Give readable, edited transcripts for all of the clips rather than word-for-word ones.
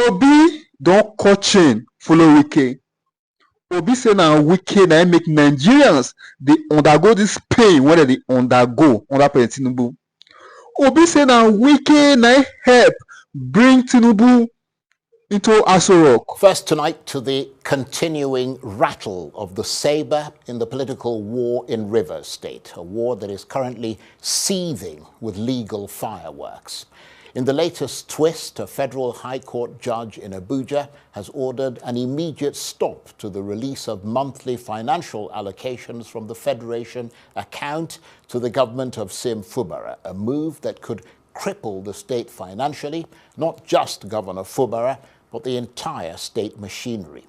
Obi don't cut chain follow Wike. Obi say na Wike na make Nigerians dey undergo this pain wey they undergo under President Tinubu. Obi say na Wike na help bring Tinubu into Aso Rock. First tonight to the continuing rattle of the saber in the political war in Rivers State, a war that is currently seething with legal fireworks. In the latest twist, a federal high court judge in Abuja has ordered an immediate stop to the release of monthly financial allocations from the Federation account to the government of Sim Fubara, a move that could cripple the state financially, not just Governor Fubara, but the entire state machinery.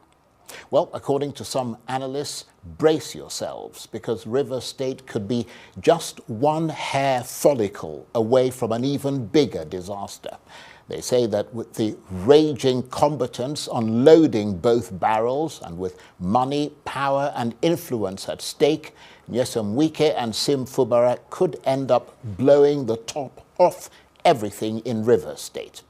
Well, according to some analysts, brace yourselves, because Rivers State could be just one hair follicle away from an even bigger disaster. They say that with the raging combatants unloading both barrels and with money, power and influence at stake, Nyesom Wike and Sim Fubara could end up blowing the top off everything in Rivers State.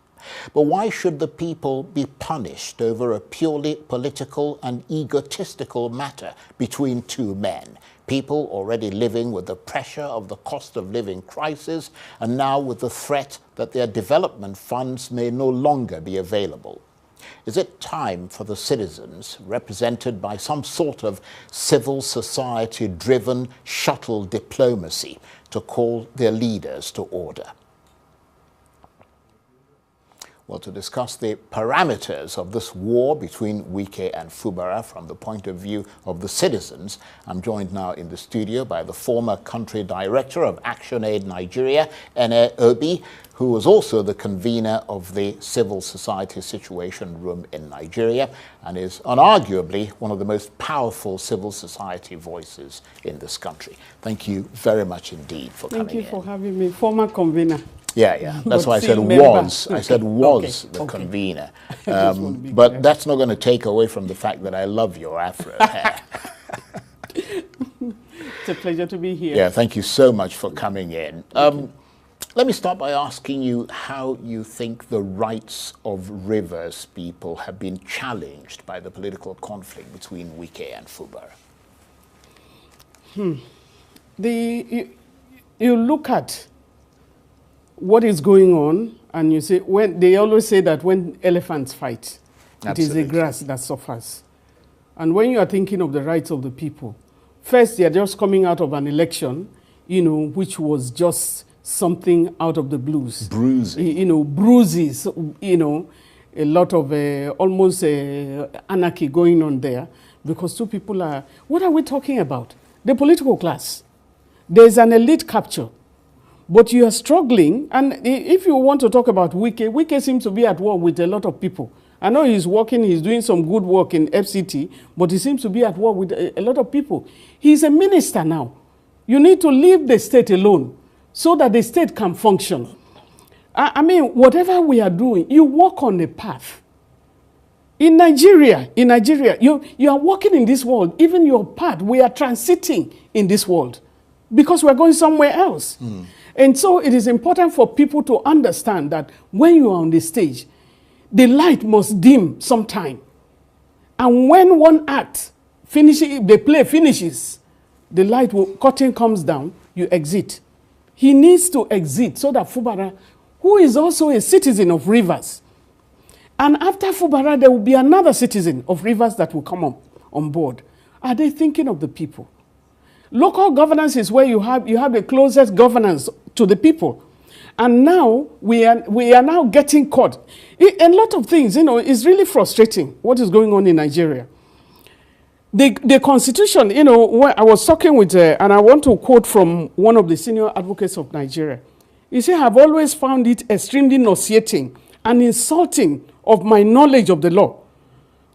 But why should the people be punished over a purely political and egotistical matter between two men? People already living with the pressure of the cost of living crisis and now with the threat that their development funds may no longer be available. Is it time for the citizens, represented by some sort of civil society-driven shuttle diplomacy, to call their leaders to order? Well, to discuss the parameters of this war between Wike and Fubara from the point of view of the citizens, I'm joined now in the studio by the former country director of ActionAid Nigeria, Ene Obi, who was also the convener of the Civil Society Situation Room in Nigeria and is unarguably one of the most powerful civil society voices in this country. Thank you very much indeed for coming in. Thank you for having me, former convener. Yeah. That's why I said was. I said was the convener. But that's not going to take away from the fact that I love your afro hair. It's a pleasure to be here. Yeah, thank you so much for coming in. Let me start by asking you how you think the rights of Rivers people have been challenged by the political conflict between Wike and Fubara. You look at what is going on, and you say, when they always say that when elephants fight, Absolutely. It is the grass that suffers. And when you are thinking of the rights of the people, first they are just coming out of an election, which was just something out of the blues. Bruising. Bruises, a lot of almost anarchy going on there, because two people are, what are we talking about? The political class. There's an elite capture. But you are struggling, and if you want to talk about Wike seems to be at war with a lot of people. I know he's doing some good work in FCT, but he seems to be at war with a lot of people. He's a minister now. You need to leave the state alone so that the state can function. I mean, whatever we are doing, you walk on a path. In Nigeria, you are walking in this world, even your path, we are transiting in this world because we're going somewhere else. And so it is important for people to understand that when you are on the stage, the light must dim sometime. And when one act finishes, the play finishes, the curtain comes down, you exit. He needs to exit so that Fubara, who is also a citizen of Rivers, and after Fubara, there will be another citizen of Rivers that will come on board. Are they thinking of the people? Local governance is where you have the closest governance to the people. And now we are now getting caught. A lot of things, it's really frustrating what is going on in Nigeria. The Constitution, I was talking with, and I want to quote from one of the senior advocates of Nigeria. He said, I've always found it extremely nauseating and insulting of my knowledge of the law.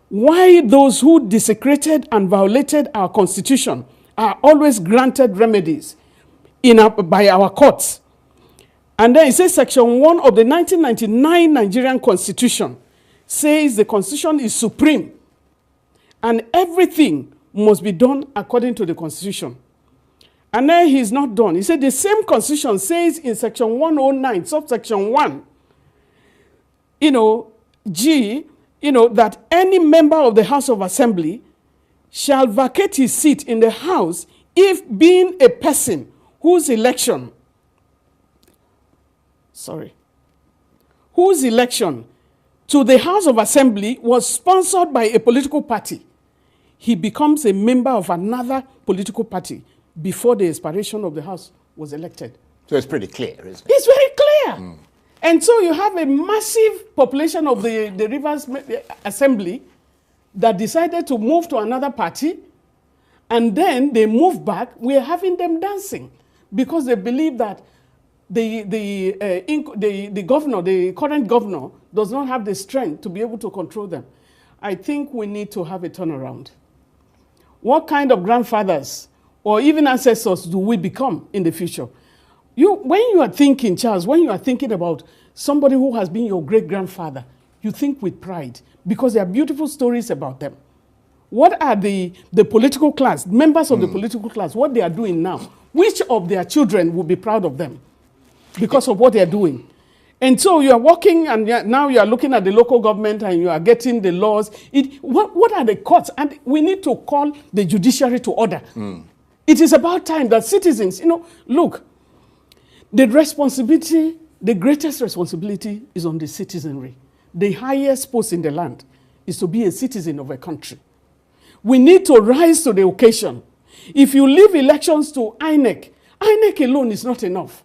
Why those who desecrated and violated our Constitution are always granted remedies by our courts. And then it says Section 1 of the 1999 Nigerian Constitution says the Constitution is supreme and everything must be done according to the Constitution. And then he's not done. He said the same Constitution says in Section 109, subsection 1, G, that any member of the House of Assembly shall vacate his seat in the House if being a person whose election to the House of Assembly was sponsored by a political party, he becomes a member of another political party before the expiration of the House was elected. So it's pretty clear, isn't it? It's very clear. And so you have a massive population of the Rivers Assembly that decided to move to another party, and then they move back. We are having them dancing because they believe that the governor, the current governor, does not have the strength to be able to control them. I think we need to have a turnaround. What kind of grandfathers or even ancestors do we become in the future? When you are thinking, Charles, when you are thinking about somebody who has been your great-grandfather, you think with pride because there are beautiful stories about them. What are the political class, members of the political class, what they are doing now? Which of their children will be proud of them because of what they are doing? And so you are working, and now you are looking at the local government and you are getting the laws. What are the courts? And we need to call the judiciary to order. It is about time that citizens, look, the greatest responsibility is on the citizenry. The highest post in the land is to be a citizen of a country. We need to rise to the occasion. If you leave elections to INEC alone is not enough.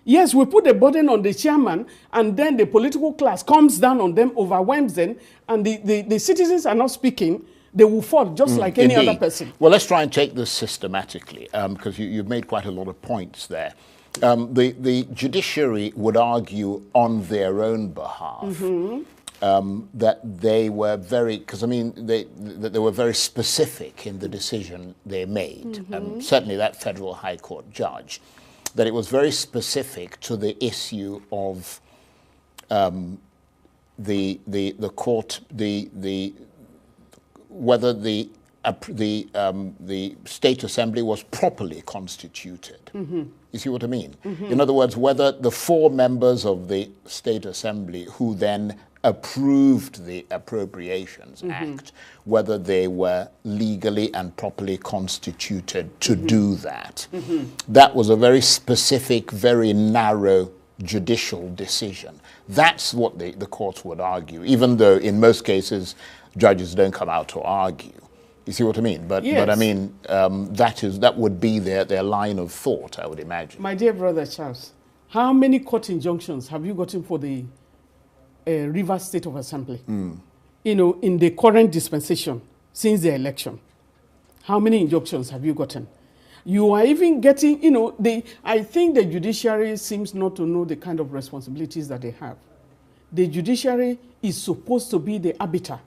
Yes, we put the burden on the chairman, and then the political class comes down on them, overwhelms them, and the citizens are not speaking. They will fall just like any other person. Well, let's try and take this systematically, because you've made quite a lot of points there. The judiciary would argue on their own behalf that they were that they were very specific in the decision they made. Certainly that federal high court judge, that it was very specific to the issue of whether the state assembly was properly constituted. You see what I mean? In other words, whether the 4 members of the state assembly who then approved the Appropriations Act, whether they were legally and properly constituted to do that. That was a very specific, very narrow judicial decision. That's what the courts would argue, even though in most cases judges don't come out to argue. You see what I mean? But I mean, that would be their line of thought, I would imagine. My dear brother Charles, how many court injunctions have you gotten for the Rivers State of Assembly? In the current dispensation since the election? How many injunctions have you gotten? You are even getting, I think the judiciary seems not to know the kind of responsibilities that they have. The judiciary is supposed to be the arbiter.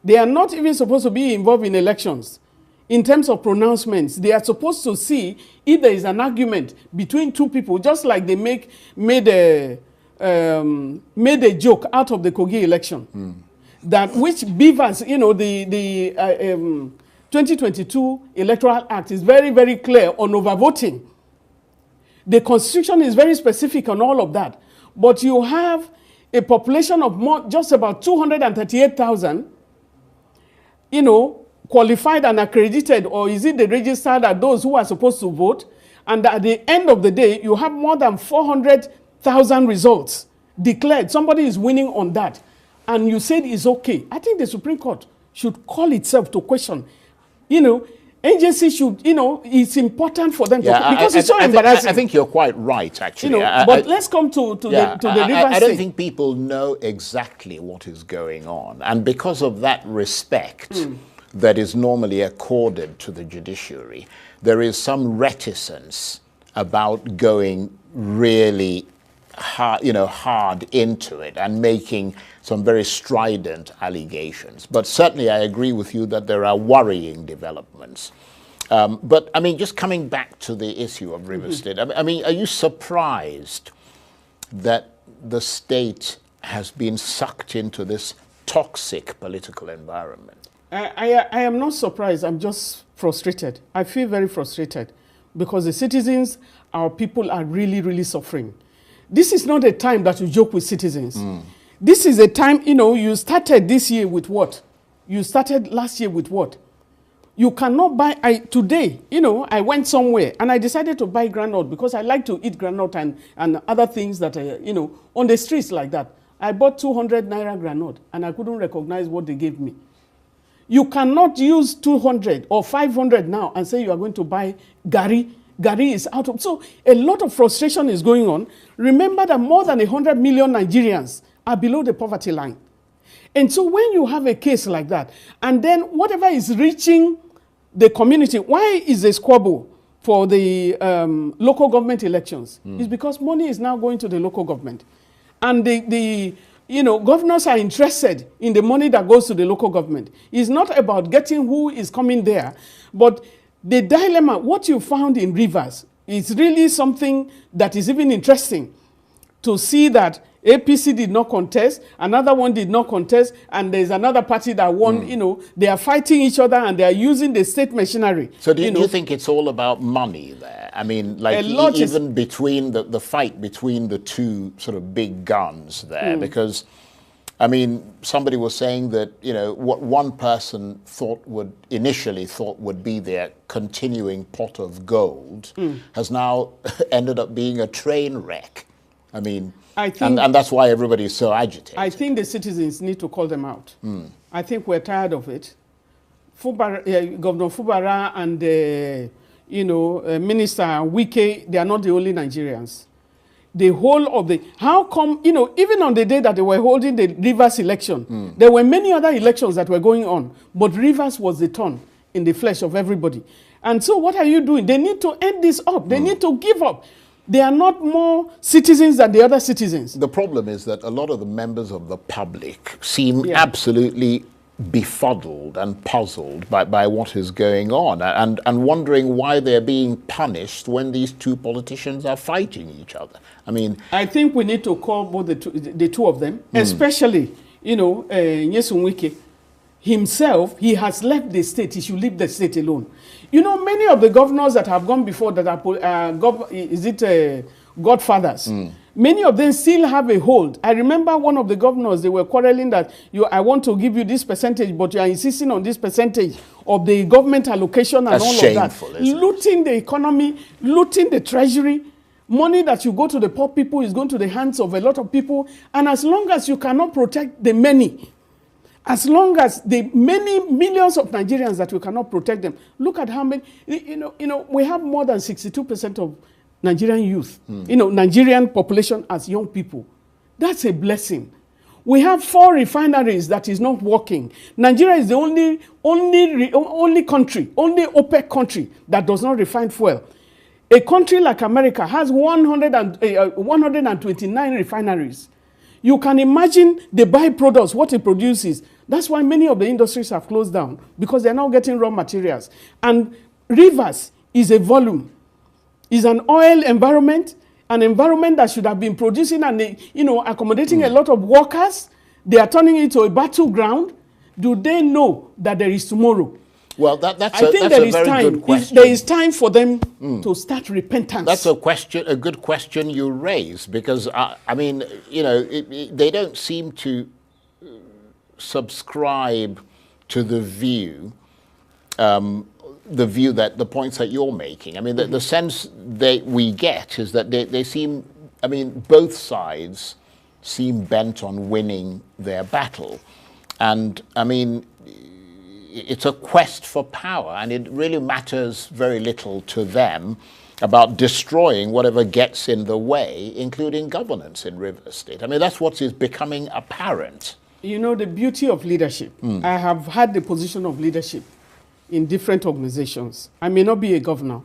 They are not even supposed to be involved in elections. In terms of pronouncements, they are supposed to see if there is an argument between 2 people, just like they made a joke out of the Kogi election. That which beavers, the 2022 Electoral Act is very, very clear on overvoting. The Constitution is very specific on all of that. But you have a population of just about 238,000, qualified and accredited, or is it the registered are those who are supposed to vote? And at the end of the day, you have more than 400,000 results declared. Somebody is winning on that. And you said it's okay. I think the Supreme Court should call itself to question. Agencies should, it's important for them to, because it's so embarrassing. I think you're quite right, actually. But let's come to the Rivers I don't think people know exactly what is going on. And because of that respect that is normally accorded to the judiciary, there is some reticence about going really hard into it and making some very strident allegations. But certainly I agree with you that there are worrying developments. But I mean, just coming back to the issue of Rivers State, I mean, are you surprised that the state has been sucked into this toxic political environment? I am not surprised. I'm just frustrated. I feel very frustrated because the citizens, our people, are really, really suffering. This is not a time that you joke with citizens. This is a time, you started this year with what? You started last year with what? You cannot buy, today, I went somewhere and I decided to buy granite because I like to eat granite and other things that, on the streets like that. I bought 200 naira granite and I couldn't recognize what they gave me. You cannot use 200 or 500 now and say you are going to buy gari. Gari is out of, so a lot of frustration is going on. Remember that more than 100 million Nigerians are below the poverty line. And so when you have a case like that, and then whatever is reaching the community, why is a squabble for the local government elections? It's because money is now going to the local government. And the governors are interested in the money that goes to the local government. It's not about getting who is coming there, but the dilemma, what you found in Rivers, is really something that is even interesting to see that APC did not contest, another one did not contest, and there's another party that won. They are fighting each other and they are using the state machinery. So do you think it's all about money there? I mean, like even between the fight between the two sort of big guns there, because, I mean, somebody was saying that, what one person initially thought would be their continuing pot of gold has now ended up being a train wreck. I mean, and that's why everybody is so agitated. I think the citizens need to call them out. I think we're tired of it. Governor Fubara and, Minister Wike, they are not the only Nigerians. The whole of the, how come, even on the day that they were holding the Rivers election, there were many other elections that were going on, but Rivers was the thorn in the flesh of everybody. And so what are you doing? They need to end this up. They need to give up. They are not more citizens than the other citizens. The problem is that a lot of the members of the public seem absolutely befuddled and puzzled by what is going on and wondering why they're being punished when these two politicians are fighting each other. I mean, I think we need to call both the two of them, especially, Nyesom Wike himself. He has left the state. He should leave the state alone. Many of the governors that have gone before that are, godfathers, many of them still have a hold. I remember one of the governors, they were quarreling that I want to give you this percentage, but you are insisting on this percentage of the government allocation and That's all shameful, of that. Looting the economy, looting the treasury. Money that you go to the poor people is going to the hands of a lot of people. And as long as you cannot protect the many, as long as the many millions of Nigerians that we cannot protect them, look at how many, we have more than 62% of Nigerian youth, Nigerian population as young people. That's a blessing. We have 4 refineries that is not working. Nigeria is the only country, only OPEC country that does not refine fuel. A country like America has 129 refineries. You can imagine the byproducts, what it produces. That's why many of the industries have closed down, because they're not getting raw materials. And Rivers is a volume, is an oil environment, an environment that should have been producing and accommodating a lot of workers. They are turning it into a battleground. Do they know that there is tomorrow? Well, that's a very good question. There is time for them to start repentance. That's a good question you raise, because I mean, they don't seem to subscribe to the view that the points that you're making. I mean, the sense we get is that they seem, both sides seem bent on winning their battle, and it's a quest for power, and it really matters very little to them about destroying whatever gets in the way, including governance in Rivers State. That's what is becoming apparent. The beauty of leadership. I have had the position of leadership in different organizations. I may not be a governor.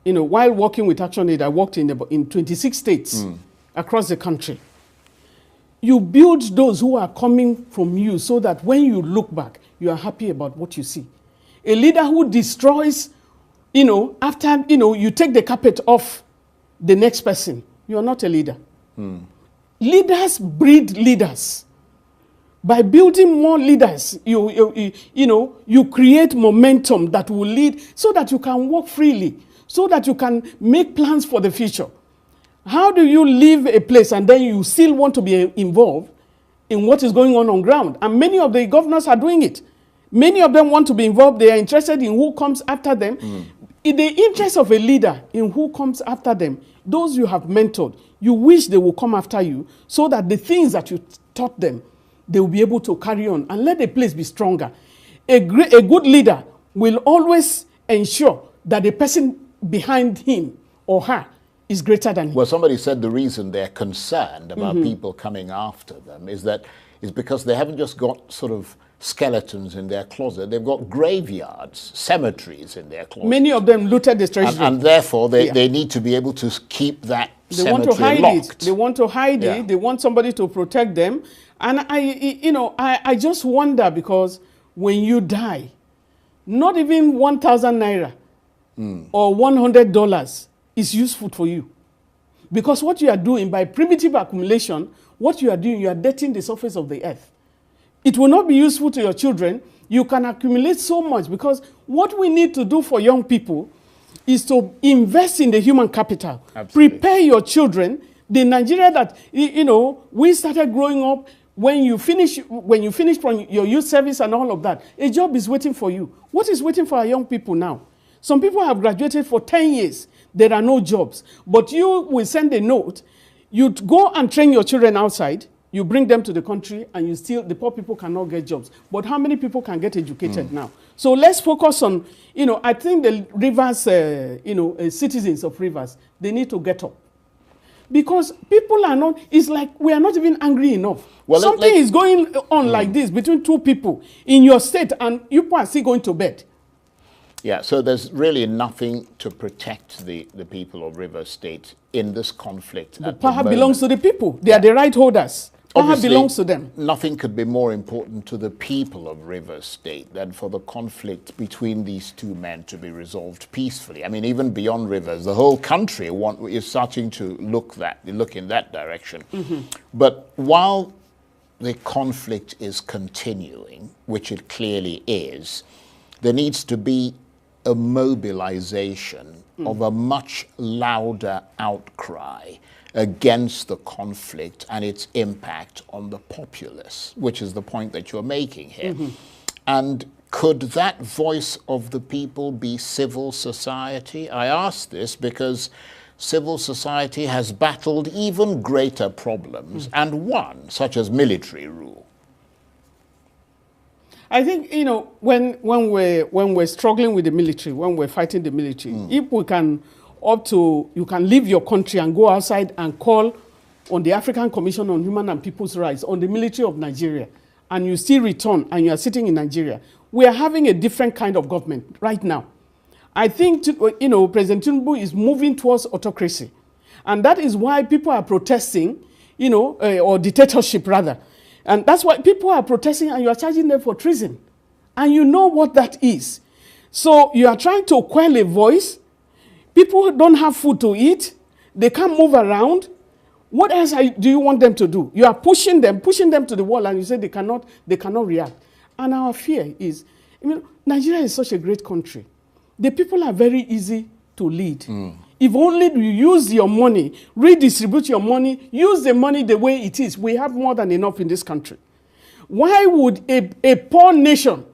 While working with ActionAid, I worked in 26 states across the country. You build those who are coming from you so that when you look back, you are happy about what you see. A leader who destroys, after, you take the carpet off the next person, you are not a leader. Leaders breed leaders. By building more leaders, you create momentum that will lead so that you can work freely, so that you can make plans for the future. How do you leave a place and then you still want to be involved? in what is going on ground. And many of the governors are doing it. Many of them want to be involved. They are interested in who comes after them. In the interest of a leader, in who comes after them, those you have mentored, you wish they will come after you so that the things that you taught them, they will be able to carry on and let the place be stronger. A good leader will always ensure that the person behind him or her is greater than him. Well, somebody said the reason they're concerned about people coming after them is because they haven't just got sort of skeletons in their closet, they've got graveyards, cemeteries in their closet. Many of them looted the treasury. And therefore, they need to be able to keep that cemetery locked. They want to hide it. They want to hide it. They want somebody to protect them. And I just wonder, because when you die, not even 1,000 naira or $100 is useful for you. Because what you are doing by primitive accumulation, what you are doing, you are dirtying the surface of the earth. It will not be useful to your children. You can accumulate so much, because what we need to do for young people is to invest in the human capital. Absolutely. Prepare your children. The Nigeria that, we started growing up, when you finish from your youth service and all of that, a job is waiting for you. What is waiting for our young people now? Some people have graduated for 10 years. There are no jobs. But you will send a note. You go and train your children outside. You bring them to the country, and the poor people cannot get jobs. But how many people can get educated now? So let's focus on, I think the Rivers, citizens of Rivers, they need to get up. Because people are not, it's like we are not even angry enough. Well, something is going on like this between two people in your state, and you are still going to bed. Yeah, so there's really nothing to protect the people of Rivers State in this conflict. The power belongs to the people. They are the right holders. Power belongs to them. Nothing could be more important to the people of Rivers State than for the conflict between these two men to be resolved peacefully. I mean, even beyond Rivers, the whole country is starting to look in that direction. But while the conflict is continuing, which it clearly is, there needs to be a mobilization of a much louder outcry against the conflict and its impact on the populace, which is the point that you're making here. And could that voice of the people be civil society? I ask this because civil society has battled even greater problems and won, such as military rule. I think, when we're struggling with the military, when we're fighting the military, if we can you can leave your country and go outside and call on the African Commission on Human and People's Rights, on the military of Nigeria, and you still return and you are sitting in Nigeria, we are having a different kind of government right now. I think, President Tinubu is moving towards autocracy. And that is why people are protesting, or dictatorship rather. And that's why people are protesting, and you are charging them for treason. And you know what that is. So you are trying to quell a voice. People don't have food to eat. They can't move around. What else do you want them to do? You are pushing them to the wall, and you say they cannot react. And our fear is, Nigeria is such a great country. The people are very easy to lead. If only you use your money, redistribute your money, use the money the way it is. We have more than enough in this country. Why would a poor nation,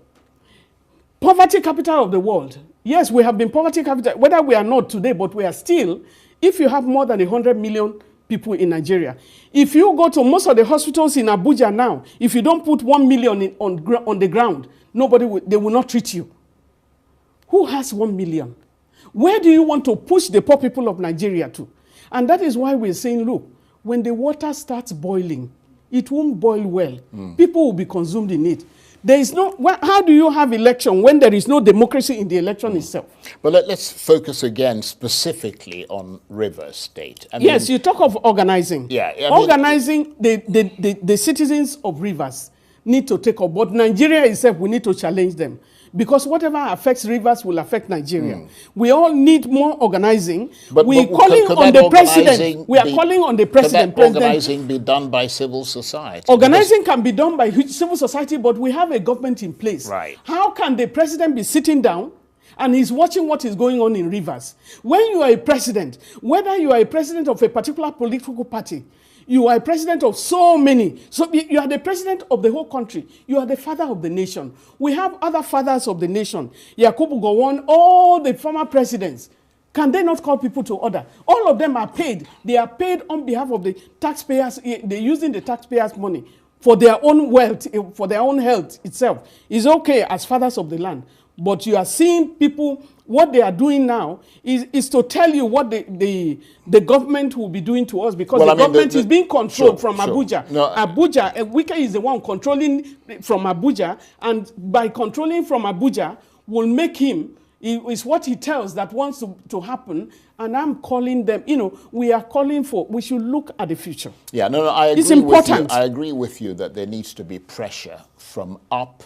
poverty capital of the world, yes, we have been poverty capital, whether we are not today, but we are still, if you have more than 100 million people in Nigeria, if you go to most of the hospitals in Abuja now, if you don't put 1 million on the ground, they will not treat you. Who has 1 million? Where do you want to push the poor people of Nigeria to? And that is why we're saying, look, when the water starts boiling, it won't boil well. People will be consumed in it. There is how do you have election when there is no democracy in the election itself? But let's focus again specifically on Rivers State. Yes, you talk of organizing. Yeah. Organizing, the citizens of Rivers need to take up. But Nigeria itself, we need to challenge them. Because whatever affects Rivers will affect Nigeria. We all need more organizing. We're calling on the president. We are calling on the president. Could that organizing be done by civil society? Organizing can be done by civil society, but we have a government in place. Right. How can the president be sitting down and he's watching what is going on in Rivers? When you are a president, whether you are a president of a particular political party, You are a president of so many. So you are the president of the whole country. You are the father of the nation. We have other fathers of the nation. Yakubu Gowon, all the former presidents. Can they not call people to order? All of them are paid. They are paid on behalf of the taxpayers. They're using the taxpayers' money for their own wealth, for their own health itself. It's okay as fathers of the land. But you are seeing people, what they are doing now is to tell you what the government will be doing to us, because the government is being controlled from Abuja. No, Abuja, Wike is the one controlling from Abuja, and by controlling from Abuja will make him, is what he tells that wants to happen. And I'm calling them, we are calling for, we should look at the future. Yeah, no, I agree. It's important. With you. I agree with you that there needs to be pressure from up,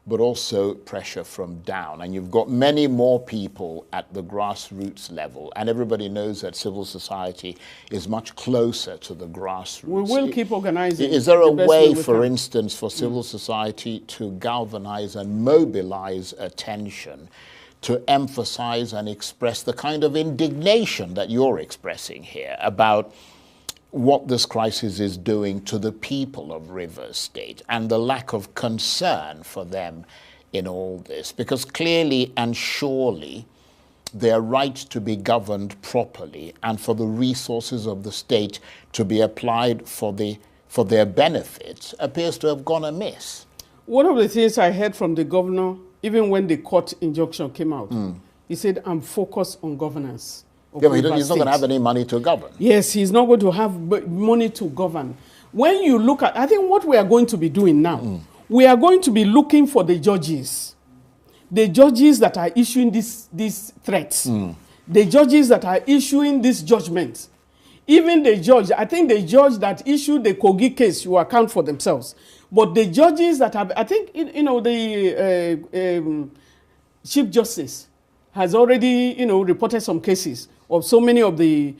but also pressure from down. And you've got many more people at the grassroots level. And everybody knows that civil society is much closer to the grassroots. We will keep organizing. Is there a way, for instance, for civil society to galvanize and mobilize attention to emphasize and express the kind of indignation that you're expressing here about what this crisis is doing to the people of Rivers State and the lack of concern for them in all this? Because clearly and surely their right to be governed properly and for the resources of the state to be applied for their benefits appears to have gone amiss. One of the things I heard from the governor, even when the court injunction came out, he said, I'm focused on governance. Yeah, but he's not going to have any money to govern. Yes, he's not going to have money to govern. When you look at, I think what we are going to be doing now, we are going to be looking for the judges that are issuing these threats, the judges that are issuing this judgment. Even the judge, I think the judge that issued the Kogi case will account for themselves. But the judges that have, I think, the Chief Justice has already, reported some cases of so many of the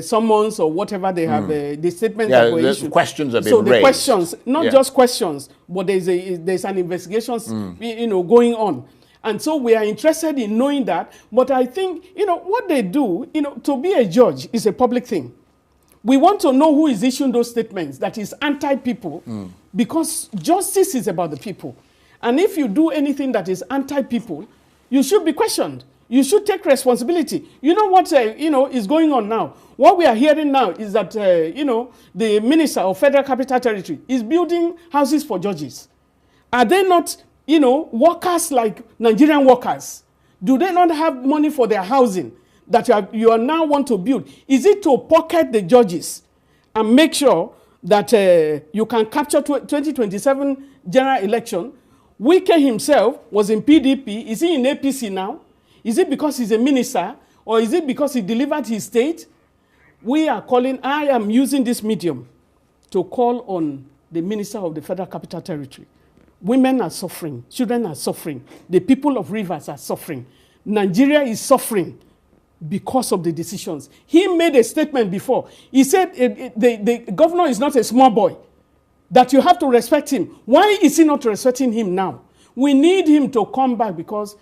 summons or whatever they have, the statements that were issued. Questions have been raised. So the questions, not just questions, but there's an investigation, going on. And so we are interested in knowing that. But I think, what they do, to be a judge is a public thing. We want to know who is issuing those statements that is anti-people, because justice is about the people. And if you do anything that is anti-people, you should be questioned. You should take responsibility. You know what is going on now? What we are hearing now is that the Minister of Federal Capital Territory is building houses for judges. Are they not workers like Nigerian workers? Do they not have money for their housing that you are now want to build? Is it to pocket the judges and make sure that you can capture 2027 general election? Wike himself was in PDP. Is he in APC now? Is it because he's a minister, or is it because he delivered his state? I am using this medium to call on the Minister of the Federal Capital Territory. Women are suffering. Children are suffering. The people of Rivers are suffering. Nigeria is suffering because of the decisions. He made a statement before. He said the governor is not a small boy, that you have to respect him. Why is he not respecting him now? We need him to come back, because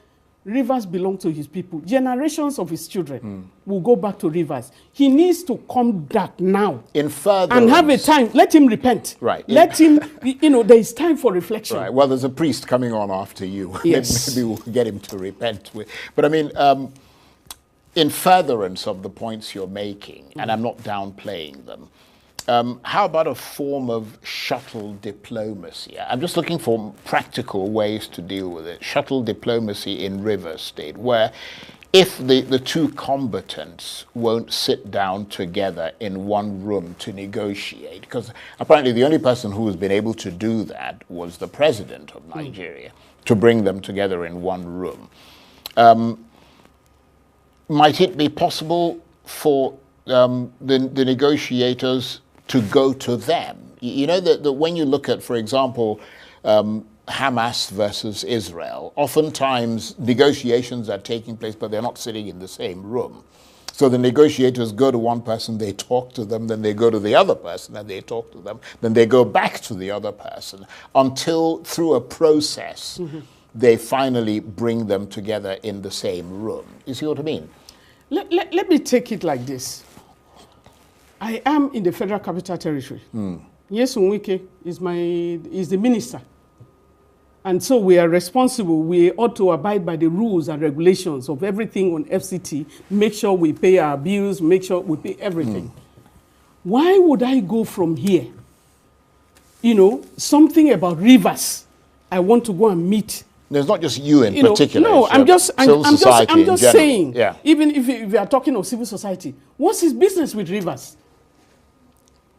Rivers belong to his people. Generations of his children will go back to Rivers. He needs to come back now. And have a time. Let him repent. Right. Let him, there is time for reflection. Right. Well, there's a priest coming on after you. Yes. Maybe we'll get him to repent. But I mean, in furtherance of the points you're making, and I'm not downplaying them, how about a form of shuttle diplomacy? I'm just looking for practical ways to deal with it. Shuttle diplomacy in Rivers State, where if the two combatants won't sit down together in one room to negotiate, because apparently the only person who has been able to do that was the president of Nigeria, to bring them together in one room. Might it be possible for the negotiators to go to them? You know that when you look at, for example, Hamas versus Israel, oftentimes negotiations are taking place, but they're not sitting in the same room. So the negotiators go to one person, they talk to them, then they go to the other person and they talk to them, then they go back to the other person, until through a process they finally bring them together in the same room. You see what I mean? Let me take it like this. I am in the Federal Capital Territory. Yes, Wike is the minister. And so we are responsible. We ought to abide by the rules and regulations of everything on FCT, make sure we pay our bills, make sure we pay everything. Why would I go from here? You know, something about rivers. I want to go and meet. There's not just you in You know, particular. no, I'm just saying. Yeah. Even if we are talking of civil society, what's his business with rivers?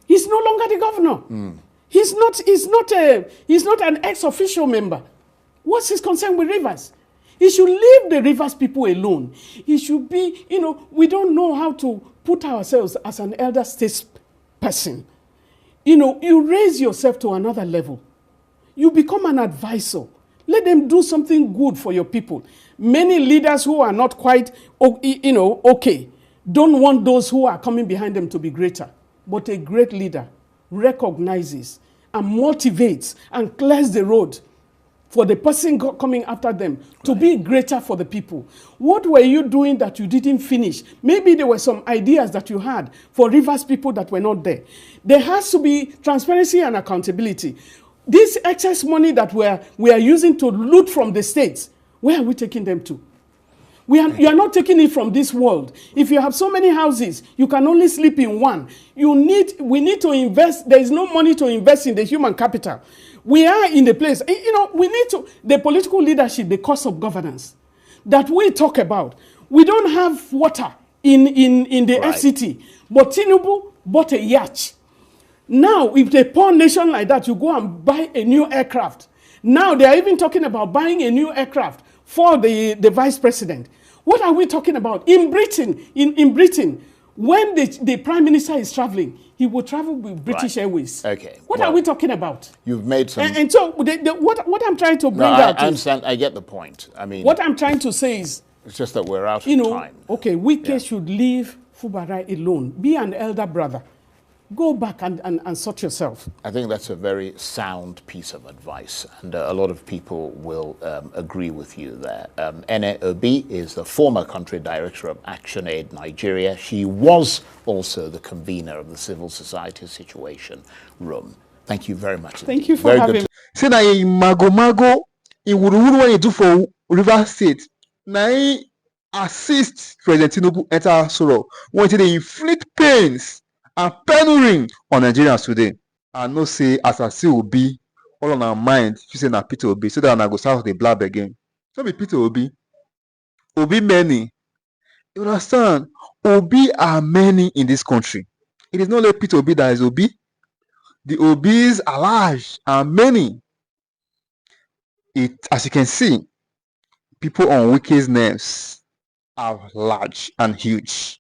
He's no longer the governor. He's not an ex-official member. What's his concern with rivers? He should leave the rivers people alone. He should be, you know, we don't know how to put ourselves as an elder statesperson. You know, you raise yourself to another level. You become an advisor. Let them do something good for your people. Many leaders who are not quite, you know, okay, don't want those who are coming behind them to be greater. But a great leader recognizes and motivates and clears the road for the person coming after them to be greater for the people. What were you doing that you didn't finish? Maybe there were some ideas that you had for rivers people that were not there. There has to be transparency and accountability. This excess money that we are using to loot from the states, where are we taking them to? You are not taking it from this world. If you have so many houses, you can only sleep in one. We need to invest. There is no money to invest in the human capital. We are in the place. You know, we need to, the political leadership, the cost of governance that we talk about. We don't have water in the FCT, but Tinubu bought a yacht. Now, if a poor nation like that, you go and buy a new aircraft. Now, they are even talking about buying a new aircraft for the vice president. What are we talking about? In Britain, in Britain, when the prime minister is traveling, he will travel with British Airways. Okay. What are we talking about? You've made some... And so, what I'm trying to bring out I understand. I get the point. I mean... What I'm trying to say is... It's just that we're out of time. Okay, Wike should leave Fubarai alone. Be an elder brother. Go back and sort yourself. I think that's a very sound piece of advice, and a lot of people will agree with you there. Ene Obi is the former country director of ActionAid Nigeria. She was also the convener of the Civil Society Situation Room. Thank you very much. Thank you for having me. Say na mago in Wuruwuru when you do for River State. Na assist President Tinubu enter Soro when they inflict pains and penury on Nigerians today. I know say as I see Obi, all on our mind, if you say na Peter Obi, so that I go south the blab again. So be Peter Obi. Obi many. You understand? Obi are many in this country. It is not like Peter Obi that is Obi. The Obis are large and many. As you can see, people on Wike's nerves are large and huge.